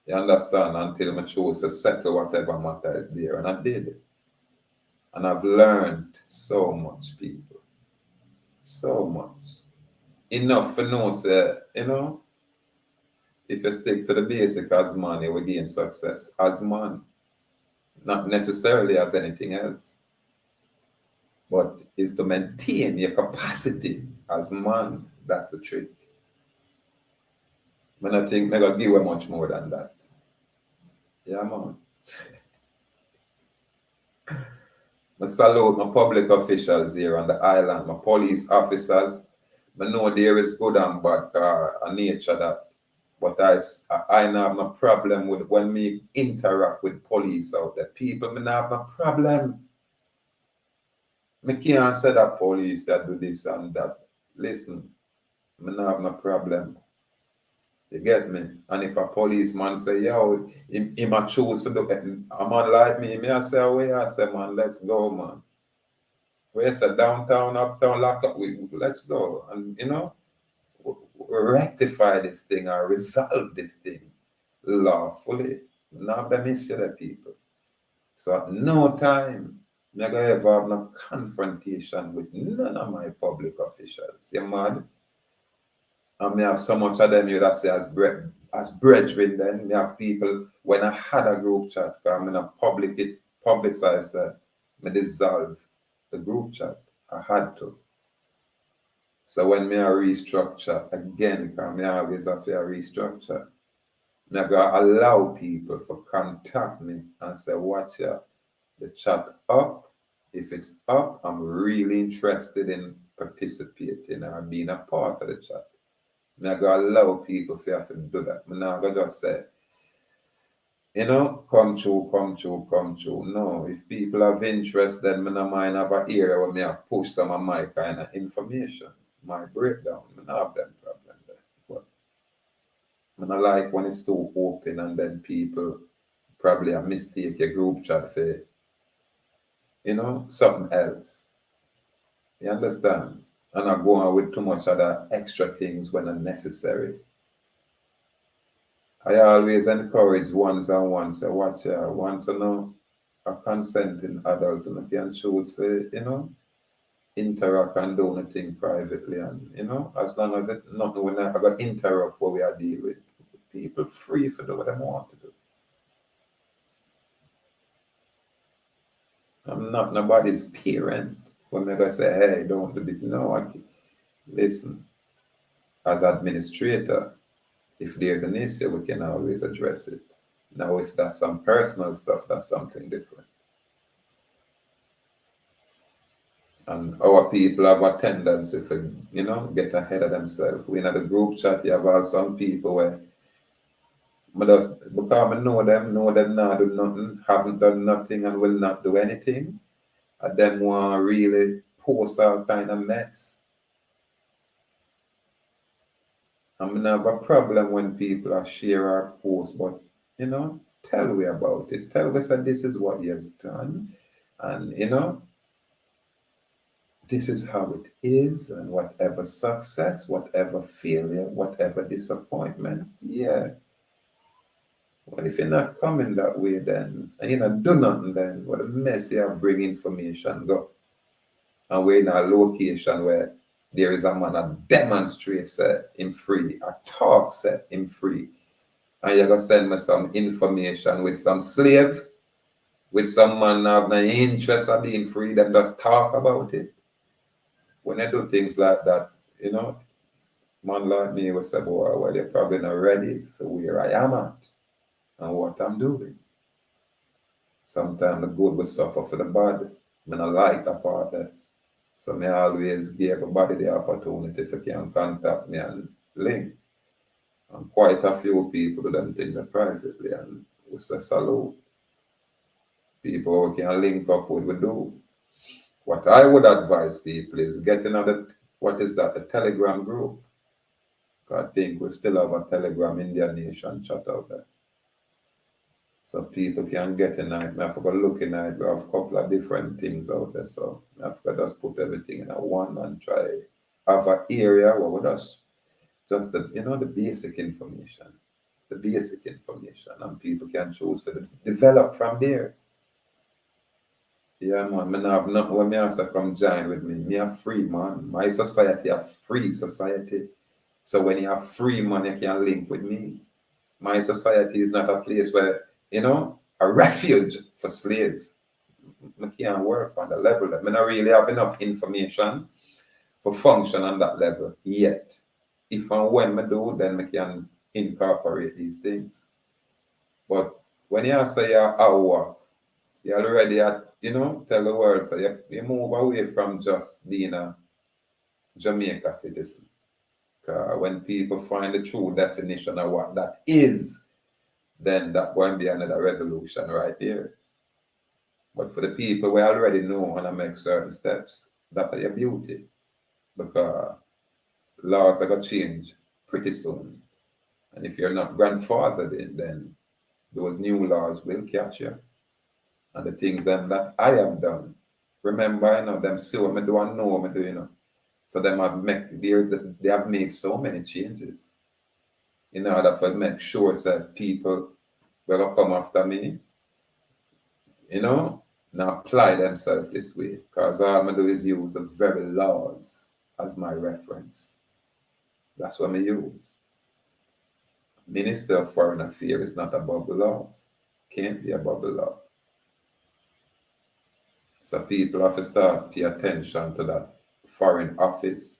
You understand? Until I choose to settle whatever matter is there. And I did. And I've learned so much, people. So much. Enough for know, say, if you stick to the basic as man, you will gain success. As man. Not necessarily as anything else. But is to maintain your capacity as man. That's the trick. I think I gotta give you much more than that. Yeah, man. I salute my public officials here on the island, my police officers. I know there is good and bad nature that. But I have no problem with when me interact with police out there. People, I have no problem. Me can't say that police that do this and that. Listen, me not have no problem. You get me? And if a policeman say, yo, he might choose to do it, a man like me I say, away, I say, man, let's go, man. Where's a downtown, uptown, lock up, let's go. And, you know, rectify this thing or resolve this thing lawfully. Not by mislead people. So at no time, I'm gonna ever have no confrontation with none of my public officials. You mad? And me have so much of them you that say as brethren then. Me have people when I had a group chat, because I'm gonna publicize me dissolve the group chat. I had to. So when me a restructure again, because me always have to restructure, me gonna allow people to contact me and say, watch out, the chat up. If it's up, I'm really interested in participating or being a part of the chat. Me gonna allow people to have to do that. I'm not gonna just say, you know, come true, come true, come true. No, if people have interest, then I don't mind have an area where me I push some of my kind of information, my breakdown. I don't have them problem there. But I don't like when it's too open and then people probably a mistake a group chat for, you know, something else. You understand? And I go on with too much other extra things when unnecessary. I always encourage ones and ones to watch once you know a consenting adult and can choose for, you know, interact and do anything privately and you know, as long as it nothing when I got interrupt what we are dealing with. People free for do what they want to do. I'm not nobody's parent. When I say, hey, don't do this. No, listen, as administrator, if there's an issue, we can always address it. Now, if that's some personal stuff, that's something different. And our people have a tendency to, you know, get ahead of themselves. We in the group chat, you have some people where because I know them not do nothing, haven't done nothing and will not do anything. And them want to really post all kind of mess. I'm gonna have a problem when people are share our posts, but you know, tell we about it. Tell we that this is what you've done, and you know, this is how it is, and whatever success, whatever failure, whatever disappointment, yeah. Well, if you're not coming that way, then and you know, do nothing. Then what a mess you have bring information go, and we're in a location where there is a man that demonstrates him free, a talk set him free. And you're gonna send me some information with some slave, with some man have no interest of being free, them just talk about it. When I do things like that, you know, man like me will say, boy, well, you're probably not ready for where I am at and what I'm doing. Sometimes the good will suffer for the bad. I don't like that part there. So I always give everybody the opportunity if you can contact me and link. And quite a few people them think that privately and we say salute. People we can link up with we do. What I would advise people is get another what is that, a Telegram group. I think we still have a Telegram Indian Nation chat out there. So people can get in it. I forgot looking at it. We have a couple of different things out there. So I forgot just put everything in a one and try have an area where we just the you know the basic information. The basic information and people can choose for the develop from there. Yeah man, I have nothing when me ask to come join with me. Me a free man. My society a free society. So when you have free man, you can link with me. My society is not a place where, you know, a refuge for slaves. I can't work on the level that I don't really have enough information for function on that level yet. If and when I do, then I can incorporate these things. But when you say you're Ahuuakh, you already you know, tell the world, so you move away from just being a Jamaica citizen. When people find the true definition of what that is, then that won't be another revolution right there. But for the people we already know and I make certain steps, that's your beauty. Because laws are going to change pretty soon. And if you're not grandfathered in, then those new laws will catch you. And the things then that I have done, remember, them see what I do and know what I do. So they have made so many changes in order to make sure that people will come after me, now apply themselves this way. Because all I do is use the very laws as my reference. That's what I use. Minister of Foreign Affairs is not above the laws. Can't be above the law. So people have to start pay attention to that foreign office.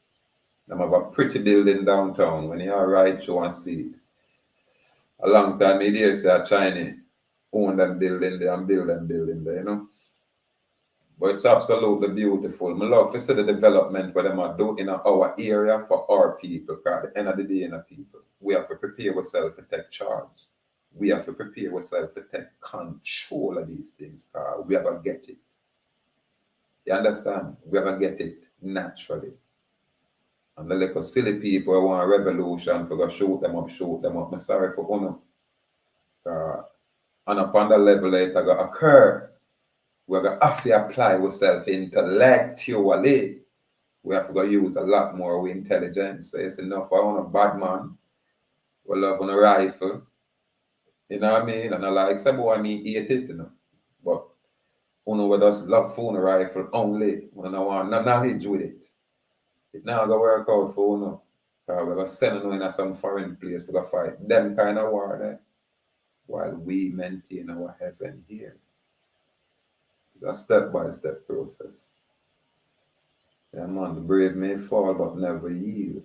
They have a pretty building downtown. When you are right through and see it. A long time I dare say China own them building there and build them building there, But it's absolutely beautiful. I love to see the development what them are doing in our area for our people. Because at the end of the day, people, we have to prepare ourselves to take charge. We have to prepare ourselves to take control of these things. Because we are going to get it. You understand? We are going to get it naturally. And the little silly people who want a revolution for go shoot them up. I'm sorry for honor. And upon the level it going to occur. We're going to have to apply ourselves intellectually. We have to go use a lot more intelligence. So it's enough for on a bad man. We love on a rifle. You know what I mean? And I like someone me hate it, But we just love for a rifle only. We don't want no knowledge with it. It now go work out for you. Because we're going to send you in some foreign place to fight them kind of war there. While we maintain our heaven here. It's a step-by-step process. Yeah, man, the brave may fall but never yield.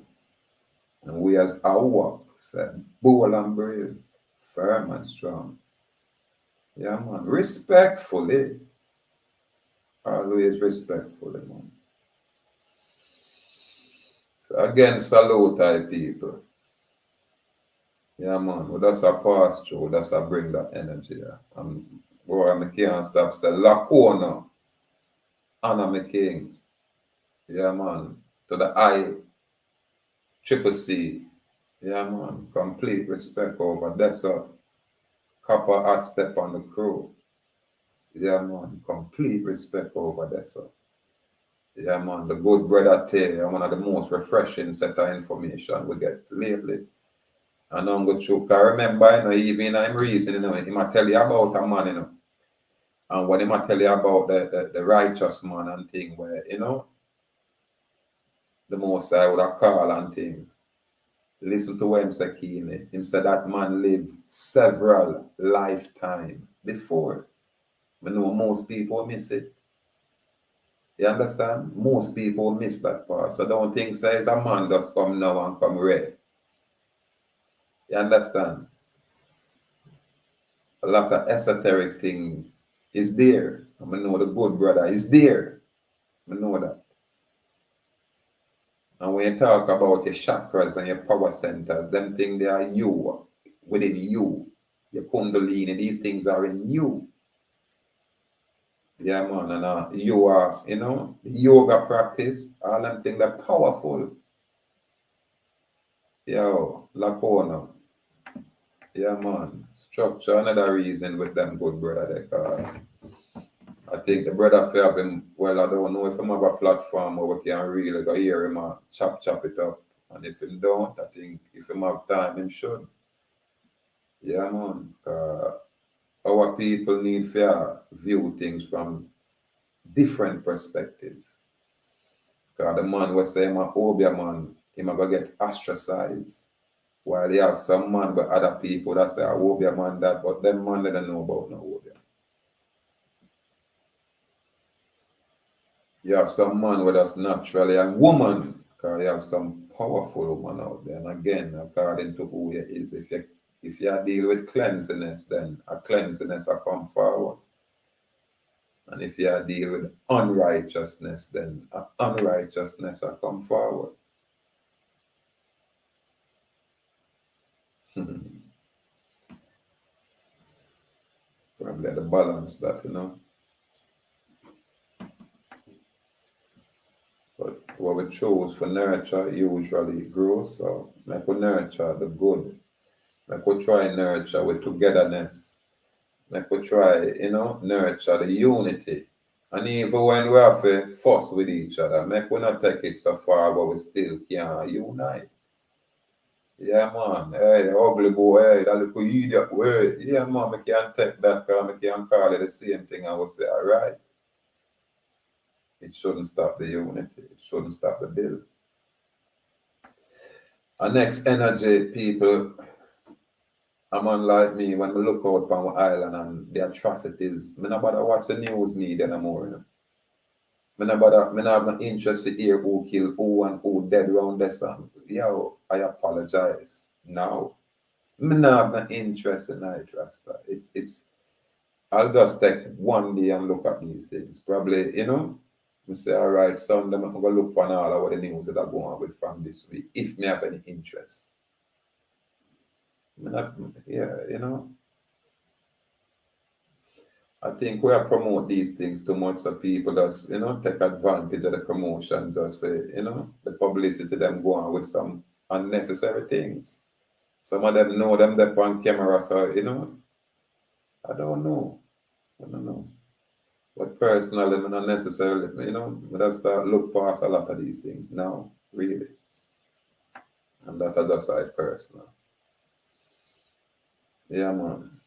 And we as Ahuuakh said, bold and brave, firm and strong. Yeah, man, respectfully. Always respectfully, man. So again, salute I people. Yeah, man, we just a pass through, just a bring that energy. Yeah. Boy, I can't stop say, Lakona, honor my king. Yeah, man, to the I, triple C. Yeah, man, complete respect over that's a copper hot step on the crew. Yeah, man, complete respect over that. Yeah, man, the good brother tell one of the most refreshing set of information we get lately. And I'm going to remember, even I'm reason, he might tell you about a man, and when he might tell you about the righteous man and thing where, the most I would have called and thing. Listen to what him say keenly. Him said that man lived several lifetimes before. I know most people miss it. You understand? Most people miss that part. So don't think says a man just come now and come red. You understand? A lot of esoteric thing is there. I know the good brother is there. I know that. And when you talk about your chakras and your power centers, them things they are you, within you. Your kundalini, these things are in you. Yeah, man, and you are, yoga practice, all them things are powerful. Yo, Lakona. Yeah, man. Structure, another reason with them good brother there. I think the brother feel him, well, I don't know if him have a platform where we can really go hear him and chop it up. And if him don't, I think if him have time, him should. Yeah, man. Our people need to view things from different perspectives. Because the man was saying, my obia man, he might go get ostracized. While you have some man but other people that say, I obia man that, but them man they don't know about no obia. You have some man where that's naturally a woman, because you have some powerful woman out there. And again, according to who you is, if you deal with cleanliness, then a cleanliness will come forward. And if you deal with unrighteousness, then unrighteousness will come forward. Probably the balance that, we choose for nurture usually grows. So make we nurture the good. Make we try nurture with togetherness. Make we try, nurture the unity. And even when we have to fuss with each other, make we not take it so far but we still can't unite. Yeah, man. Hey, the ugly boy, hey, that little idiot boy. Yeah, man, I can't take that because I can't call it the same thing. I would say, all right. It shouldn't stop the unity. It shouldn't stop the build. Our next energy, people, a man like me, when we look out on the island and the atrocities, I not bother watch the news media no more. I have no interest to hear who killed who and who dead around this. Yo, I apologize. Now, I not have no interest in that, Rasta. I'll just take one day and look at these things. Probably, we say, all right, Sunday, I'm going to look on all of what the news that are going on with from this week, if me have any interest. I think we are promote these things too much so people just, take advantage of the promotion just for, the publicity them go on with some unnecessary things. Some of them know them they're on camera, so, I don't know. But personally, I'm not necessarily, I just start look past a lot of these things now, really. And that are just like personal. Yeah, man.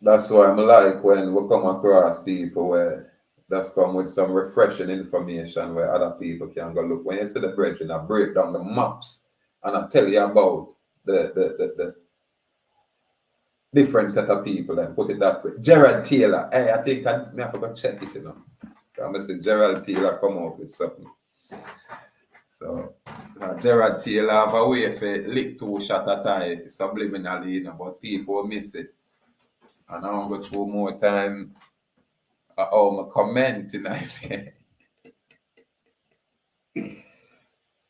That's why I'm like when we come across people where that's come with some refreshing information where other people can go look. When you see the brethren, I break down the maps and I tell you about the different set of people and put it that way. Gerald Taylor, hey, I think I forgot to check it, I'm going to say Gerald Taylor come out with something. So, Gerald Taylor have a way for lick two shot at eye subliminally, but people miss it. And I don't go through more time my comment tonight.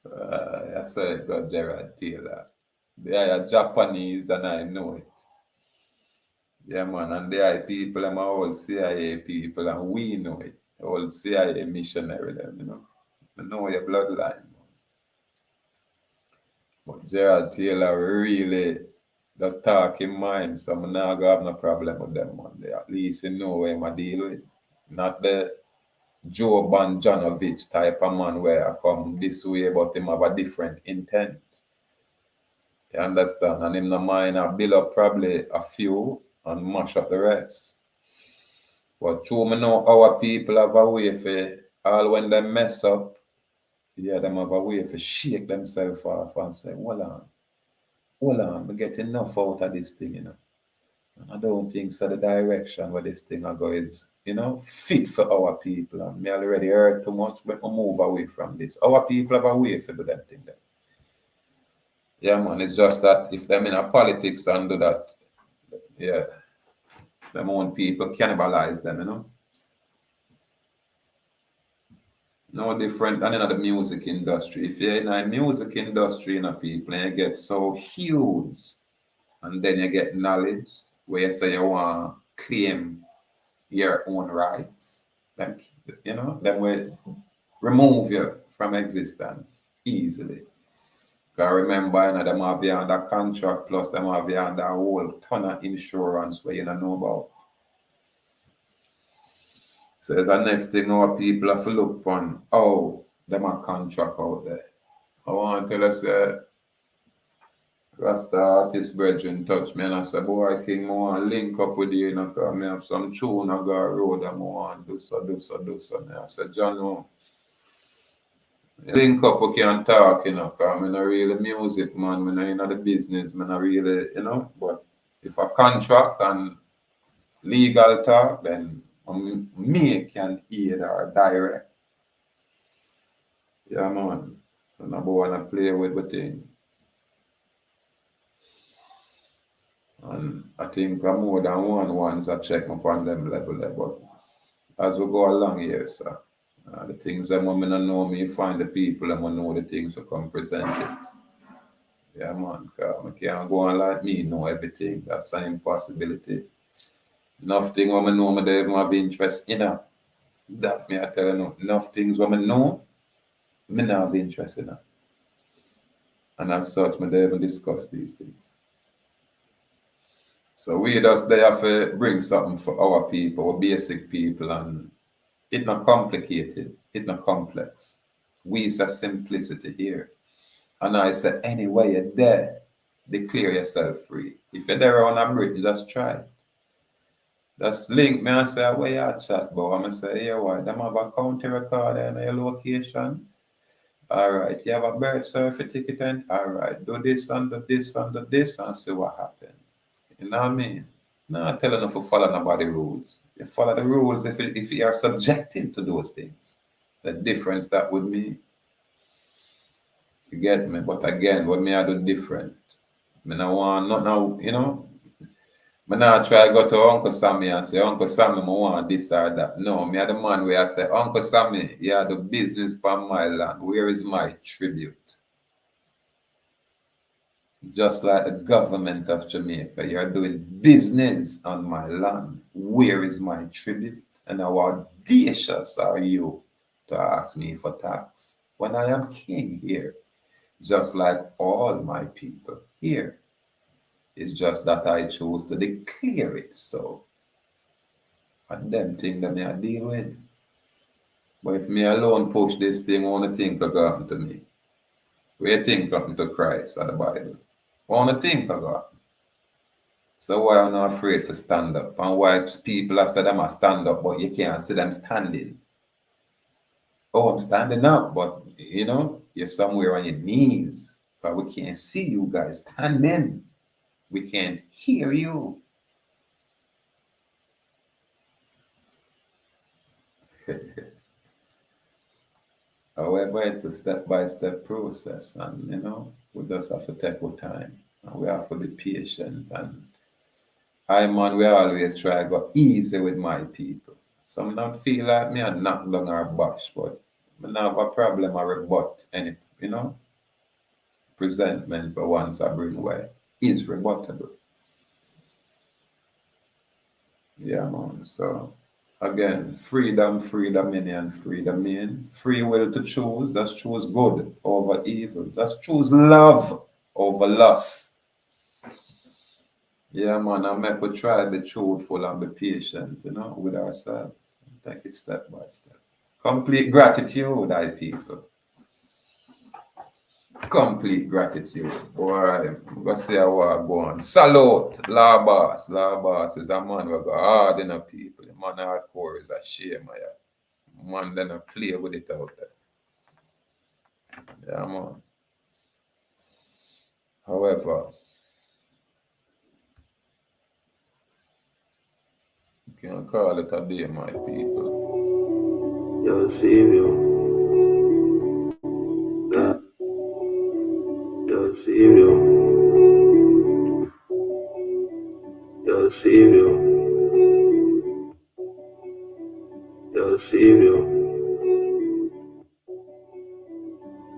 I saw it got Gerald Taylor. They are Japanese and I know it. Yeah, man, and they are people, them are all CIA people, and we know it. All CIA missionary, them, I know your bloodline. But Gerald Taylor really does talk in mind, so I'm not gonna have no problem with them one day. At least you know where I deal with. Not the Joe Bonjanovich type of man where I come this way, but him have a different intent. You understand? And him no mind I build up probably a few and mash up the rest. But true, me know our people have a way for all when they mess up, yeah, them have a way for shake themselves off and say, hold on, we get enough out of this thing, And I don't think so the direction where this thing I go is, fit for our people. And me already heard too much, but we move away from this. Our people have a way for do that thing there. Yeah, man, it's just that if them in a politics and do that, yeah, them own people cannibalize them, No different than in the music industry. If you're in a music industry, people, and you get so huge, and then you get knowledge where you say you want to claim your own rights, then, then we remove you from existence easily. Because remember, them have you under contract, plus them have you under a whole ton of insurance where you don't know about. So there's the next thing our people have to look upon. Oh, them a contract out there. I want to tell us, Rasta artist brethren touch me and I say, boy, King, I want to link up with you, because I have some tune I got road and I want to do so. And I said, John, no. Link up, we can talk, because I'm not really music, man. I'm not in the business, man. I really, but if a contract and legal talk, then me can hear or direct. Yeah, man. And I want to play with the thing. And I think more than one once I check upon them level there, but as we go along here, sir, the things that when I know me, find the people and I know the things to come present it. Yeah, man, I can't go on like me, know everything. That's an impossibility. Nothing when I know I don't even have interest in it. That me I tell you enough things when I know, me not have interest in it. And as such, me don't even discuss these things. So we just they have to bring something for our people, our basic people, and it's not complicated, it's not complex. We say simplicity here. And I say, anyway, you're there, declare yourself free. If you're there on a Britain, just try. Just link me and say, where you chat, but I'm going to say, yeah, why? Them have a county record in your location. All right, you have a birth certificate, and all right, do this and do this and do this and see what happens. You know what I mean? Not telling you to follow nobody rules. You follow the rules if you are subjected to those things. The difference that would mean. You get me? But again, what me I do different. Me no want not now, you know. Me not try go to Uncle Sammy and say, Uncle Sammy, I want this or that. No, me are the man where I say, Uncle Sammy, you are the business upon my land. Where is my tribute? Just like the government of Jamaica, you are doing business on my land. Where is my tribute? And how audacious are you to ask me for tax when I am king here? Just like all my people here. It's just that I chose to declare it so. And them things that me I deal with. But if me alone push this thing, I want to think of God to me. Where you think happened to Christ or the Bible? I want to think of God. So why I'm not afraid to stand up? And why people are saying them a stand up, but you can't see them standing? Oh, I'm standing up, but you know, you're somewhere on your knees. Because we can't see you guys standing. We can't hear you. However, it's a step-by-step process, and you know, we just have to take our time, and we have to be patient. And I, man, we always try to go easy with my people. Some don't feel like me and knock down our bash, but I don't have a problem. I rebut any, you know, presentment, but once I bring way is rebuttable. Yeah, man. So again, freedom, freedom in and freedom in. Free will to choose. Let's choose good over evil. Let's choose love over lust. Yeah, man. I make we try to be truthful and be patient, you know, with ourselves. Take it step by step. Complete gratitude, I people. Complete gratitude. Boy, I'm gonna say how I go on. Salute, La Boss. La Boss is a man who go hard in the people. The man hardcore is a shame, yeah. Man then I play with it out there. Yeah, man. However, you can call it a day, my people. Yo, Savior. Yo, Savior. Yo, Savior. Yo, Savior.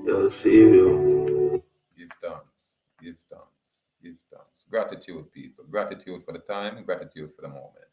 Yo, Savior. Give thanks. Give thanks. Give thanks. Gratitude, people. Gratitude for the time. Gratitude for the moment.